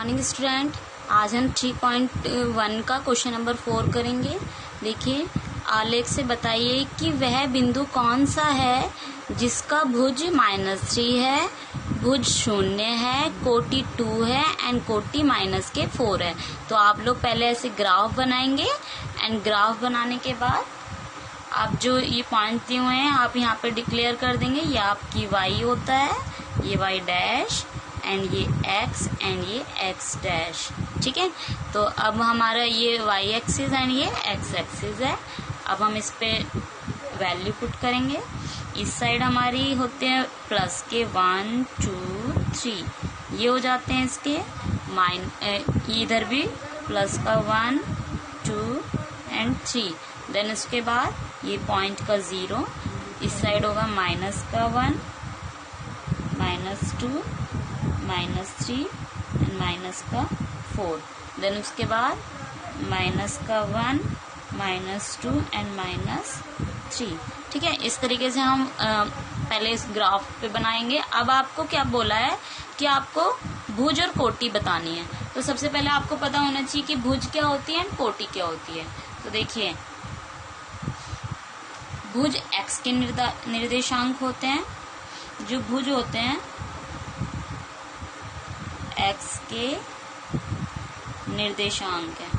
Morning student, आज हम 3.1 का क्वेश्चन नंबर 4 करेंगे। देखिए, आलेख से बताइए कि वह बिंदु कौन सा है जिसका भुज -3 है, भुज 0 है, कोटि 2 है एंड कोटि -4 है। तो आप लोग पहले ऐसे ग्राफ बनाएंगे एंड ग्राफ बनाने के बाद आप जो ये पॉइंट दिए हुए हैं आप यहाँ पे डिक्लेयर कर देंगे। ये आपकी y होता है, ये y डैश एंड ये x एंड ये x डैश। ठीक है, तो अब हमारा ये y एक्सिस एंड ये x एक्सिस है। अब हम इस पे वैल्यू पुट करेंगे। इस साइड हमारी होते हैं प्लस के 1 2 3, ये हो जाते हैं इसके इधर भी प्लस का 1 2 एंड 3। देन उसके बाद ये पॉइंट का 0, इस साइड होगा माइनस का 1 -2 -3 एंड माइनस का 4। देन उसके बाद माइनस का 1 -2 एंड -3। ठीक है, इस तरीके से हम पहले इस ग्राफ पे बनाएंगे। अब आपको क्या बोला है कि आपको भुज और कोटि बतानी है। तो सबसे पहले आपको पता होना चाहिए कि भुज क्या होती है और कोटि क्या होती है। तो देखिए, भुज x के निर्देशांक होते हैं। जो भुज होते हैं x के निर्देशांक है।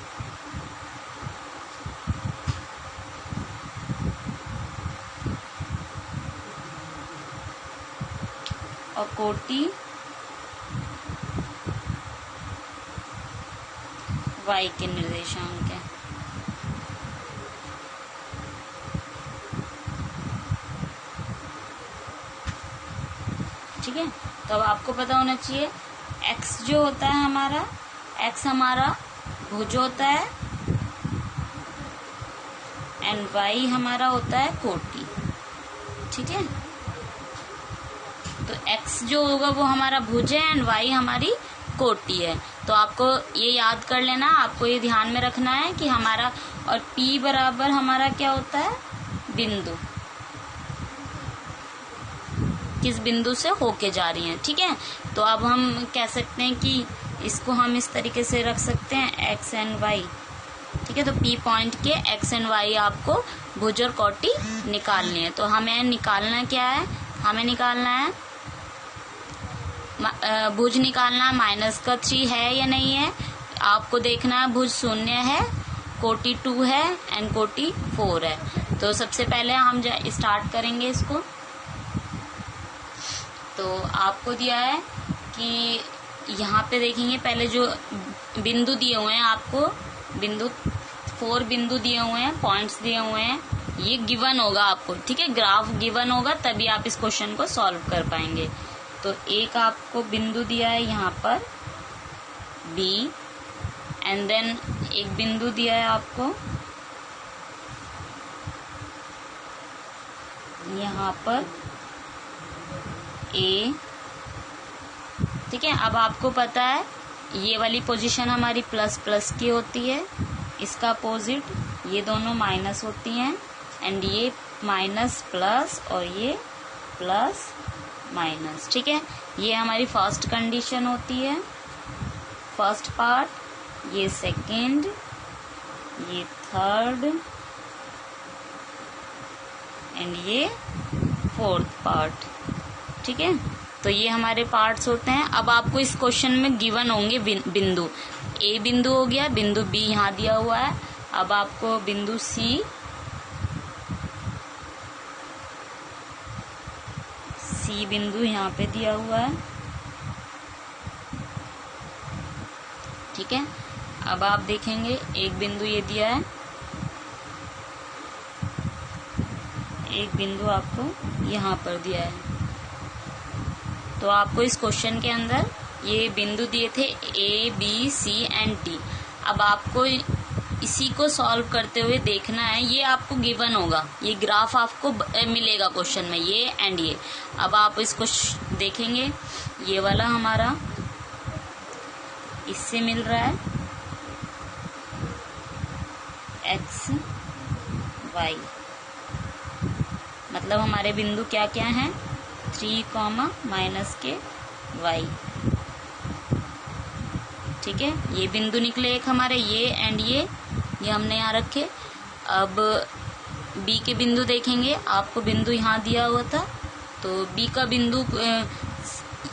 और कोटि y के निर्देशांक है। ठीक है, तो अब आपको पता होना चाहिए x जो होता है हमारा, x हमारा भुज होता है एंड y हमारा होता है कोटि। ठीक है, तो x जो होगा वो हमारा भुज है एंड y हमारी कोटि है। तो आपको ये याद कर लेना, आपको ये ध्यान में रखना है कि हमारा और P बराबर हमारा क्या होता है, बिंदु, किस बिंदु से होके जा रही है। ठीक है, तो अब हम कह सकते हैं कि इसको हम इस तरीके से रख सकते हैं x एंड y। ठीक है, तो P पॉइंट के x एंड y आपको भुज और कोटि निकालनी है। तो हमें निकालना क्या है, हमें निकालना है भुज निकालना है -3 है या नहीं है। आपको देखना है भुज 0 है, कोटि 2 है एंड कोटि 4 है। तो सबसे पहले हम स्टार्ट करेंगे इसको। तो आपको दिया है कि यहाँ पे देखेंगे, पहले जो बिंदु दिए हुए हैं आपको, 4 बिंदु दिए हुए हैं, पॉइंट्स दिए हुए हैं, ये गिवन होगा आपको। ठीक है, ग्राफ गिवन होगा तभी आप इस क्वेश्चन को सॉल्व कर पाएंगे। तो एक आपको बिंदु दिया है यहाँ पर B एंड देन एक बिंदु दिया है आपको यहाँ पर A। ठीक है, अब आपको पता है ये वाली पोजीशन हमारी प्लस प्लस की होती है, इसका अपोजिट ये दोनों माइनस होती हैं एंड ये माइनस प्लस और ये प्लस माइनस। ठीक है, ये हमारी फर्स्ट कंडीशन होती है, फर्स्ट पार्ट, ये सेकंड, ये थर्ड एंड ये फोर्थ पार्ट। ठीक है, तो ये हमारे पार्ट्स होते हैं। अब आपको इस क्वेश्चन में गिवन होंगे बिंदु, A बिंदु हो गया, बिंदु B यहाँ दिया हुआ है। अब आपको बिंदु C बिंदु यहाँ पे दिया हुआ है। ठीक है, अब आप देखेंगे एक बिंदु ये दिया है, एक बिंदु आपको यहाँ पर दिया है। तो आपको इस क्वेश्चन के अंदर ये बिंदु दिए थे A B C and D। अब आपको इसी को सॉल्व करते हुए देखना है, ये आपको गिवन होगा, ये ग्राफ आपको मिलेगा क्वेश्चन में, ये एंड ये। अब आप इसको देखेंगे, ये वाला हमारा इससे मिल रहा है x y, मतलब हमारे बिंदु क्या क्या हैं, 3, -के y। ठीक है, ये बिंदु निकले एक हमारे, ये एंड ये हमने यहाँ रखे। अब बी के बिंदु देखेंगे, आपको बिंदु यहाँ दिया हुआ था, तो बी का बिंदु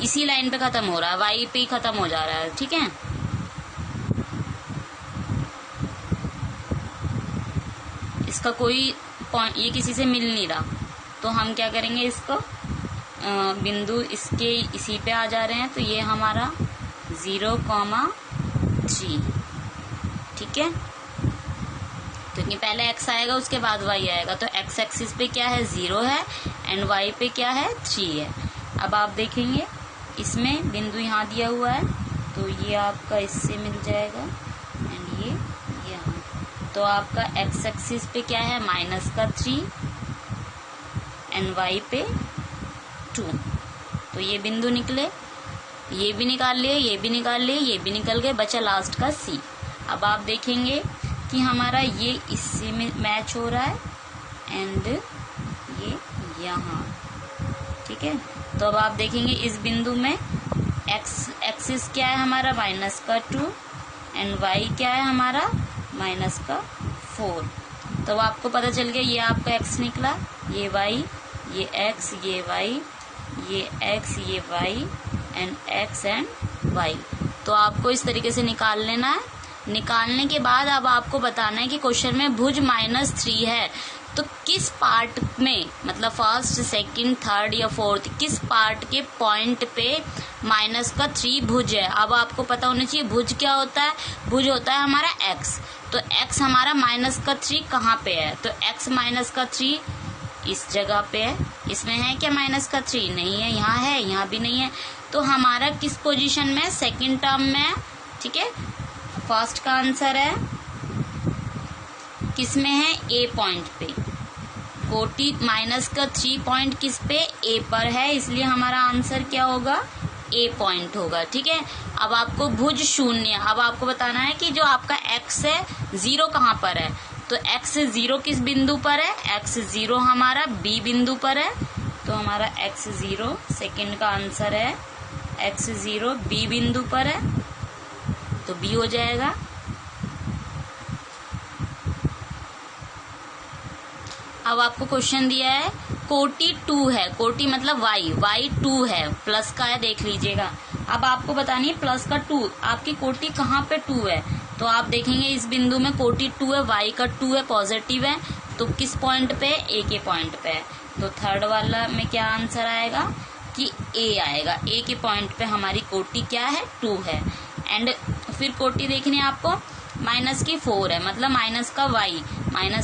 इसी लाइन पे खत्म हो रहा है, वाई पे ही खत्म हो जा रहा है, ठीक है। इसका कोई पॉइंट, ये किसी से मिल नहीं रहा, तो हम क्या करेंगे, इसको बिंदु इसके इसी पे आ जा रहे हैं, तो ये हमारा 0,3, ठीक है, क्योंकि पहले x आएगा उसके बाद y आएगा, तो x एक्सिस पे क्या है 0 है एंड y पे क्या है 3 है। अब आप देखेंगे इसमें बिंदु यहाँ दिया हुआ है, तो ये आपका इससे मिल जाएगा एंड ये यहाँ, तो आपका x एक्सिस पे क्या है -3 एंड y पे 2, तो ये बिंदु निकले, ये भी निकाल लिए, ये भी निकाल लिए, ये भी निकल गए, बचा लास्ट का C। अब आप देखेंगे कि हमारा ये इससे में मैच हो रहा है एंड ये यहाँ, ठीक है। तो अब आप देखेंगे इस बिंदु में x एक्सिस क्या है हमारा -2 एंड y क्या है हमारा -4। तो आपको पता चल गया, ये आपका x निकला, ये y, ये x, ये y, ये x, ये y and x and y। तो आपको इस तरीके से निकाल लेना है। निकालने के बाद अब आपको बताना है कि क्वेश्चन में भुज -3 है, तो किस पार्ट में, मतलब फर्स्ट, सेकंड, थर्ड या फोर्थ, किस पार्ट के पॉइंट पे -3 भुज है। अब आपको पता होना चाहिए भुज क्या होता है, भुज होता है हमारा x, तो x हमारा -3 कहाँ पे है, तो x -3 इस जगह पे है, इसमें है क्या -3, नहीं है, यहाँ है, यहाँ भी नहीं है, तो हमारा किस पोजीशन में, सेकंड टर्म में है, ठीक है। फर्स्ट का आंसर है किसमें है, ए पॉइंट पे, कोटि -3 पॉइंट किस पे, ए पर है, इसलिए हमारा आंसर क्या होगा, ए पॉइंट होगा, ठीक है। अब आपको भुज 0, अब आपको बताना है कि जो आपका x है 0 कहाँ पर है, तो x 0 किस बिंदु पर है, x 0 हमारा b बिंदु पर है, तो हमारा x 0 सेकंड का आंसर है, x 0 b बिंदु पर है, तो b हो जाएगा। अब आपको क्वेश्चन दिया है कोटि 2 है, कोटि मतलब y 2 है, प्लस का है, देख लीजिएगा। अब आपको बतानी है प्लस का 2, आपकी कोटि कहाँ पे 2 है, तो आप देखेंगे इस बिंदु में कोटि 2 है, y का 2 है, पॉजिटिव है, तो किस पॉइंट पे, a के पॉइंट पे है, तो थर्ड वाला में क्या आंसर आएगा कि a आएगा, a के पॉइंट पे हमारी कोटि क्या है 2 है। एंड फिर कोटि देखनी है आपको -4 है, मतलब माइनस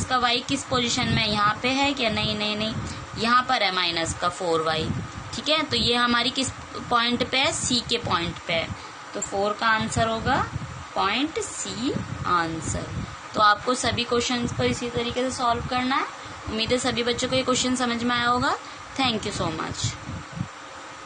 का y किस पोजीशन में, यहाँ पे है क्या, नहीं नहीं नहीं, यहाँ पर है -4y, ठीक है। तो ये हमारी किस पॉइंट पे है, C के पॉइंट पे है, तो 4 का आंसर होगा पॉइंट C आंसर। तो आपको सभी क्वेश्चंस को इसी तरीके से सॉल्व करना है। उम्मीद है सभी बच्चों को ये क्वेश्चन समझ में आया होगा। Thank you so much.